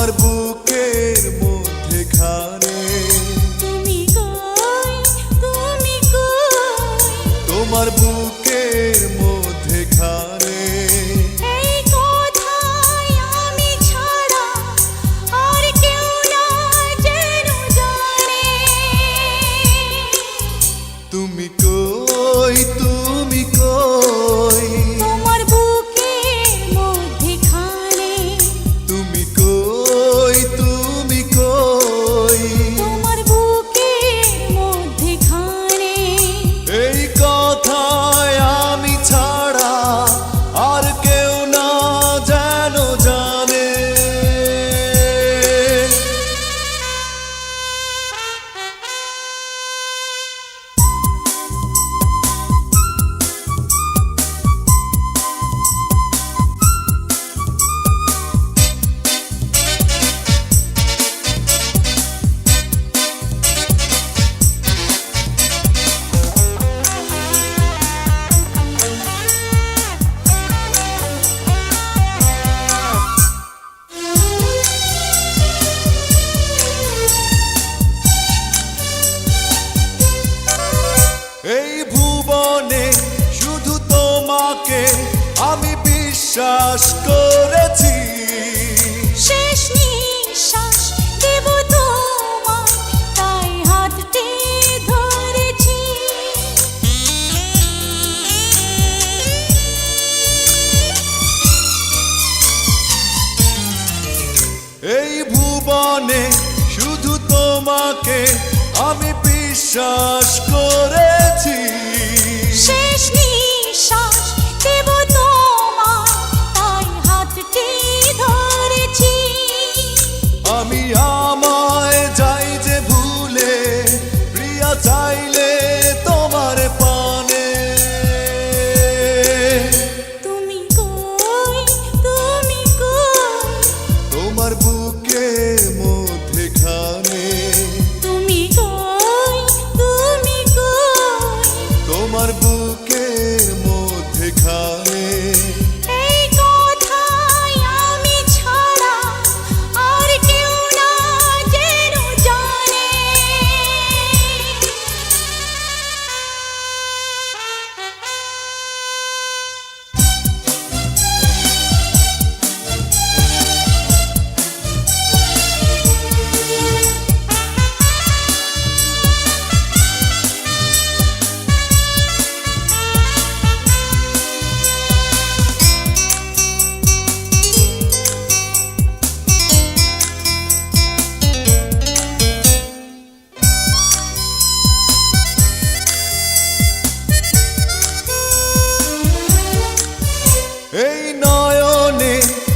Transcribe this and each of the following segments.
তোমার বুকের মধ্যেখানে। তুমি কই, তুমি কই, তোমার বুকের মধ্যেখানে। এই কথায় আমি ছাড়া আর কেউ না যেন জানে। তুমি কই, তুমি কই, তোমার বুকের মধ্যেখানে। তুমি কই, তুমি কই, তোমার বুকের মধ্যেখানে। এই কথায় আমি ছাড়া আর কেউ না যেন জানে। এই ভুবনে শুধু তোমাকে আমি বিশ্বাস করেছি। শেষ নিঃশ্বাস দেব তোমায়, তাই হাতটি ধরেছি। এই ভুবনে শুধু তোমাকে আমি বিশ্বাস করেছি। শেষ নিঃশ্বাস দেব তোমায়, তাই হাতটি ধরেছি। আমি আমায় যাই যে ভুলে, প্রিয়া চাইলে তোমার পানে। তুমি কই, তুমি কই, তোমার বুকের মধ্যেখানে। তুমি কই, তুমি কই, তোমার বুকের মধ্যেখানে। এই কথায় আমি ছাড়া আর কেউ না যেন জানে। এই নয়নে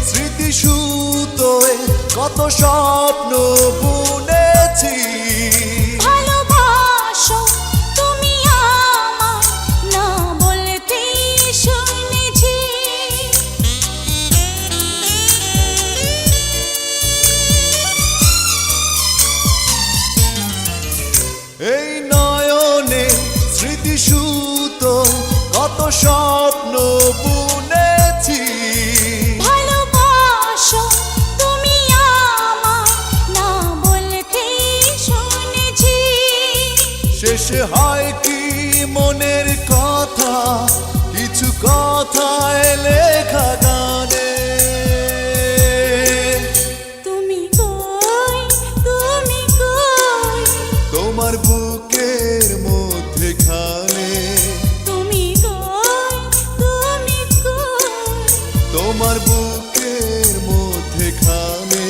স্মৃতি সুতোয় কত স্বপ্ন বুনেছি। ভালোবাসো তুমি আমায়, না বলতে শুনেছি। এই নয়নে স্মৃতি সুতো কত স্বপ্ন বুনেছি। ভালোবাসো তুমি আমায়, না বলতে শুনেছি। শেষে হয় কি মনের কথা, কিছু কথায় লেখা গানে। তুমি কই, তুমি কই, তোমার বুকের মধ্যেখানে। তুমি কই, তুমি কই, তোমার বুকের মধ্যেখানে।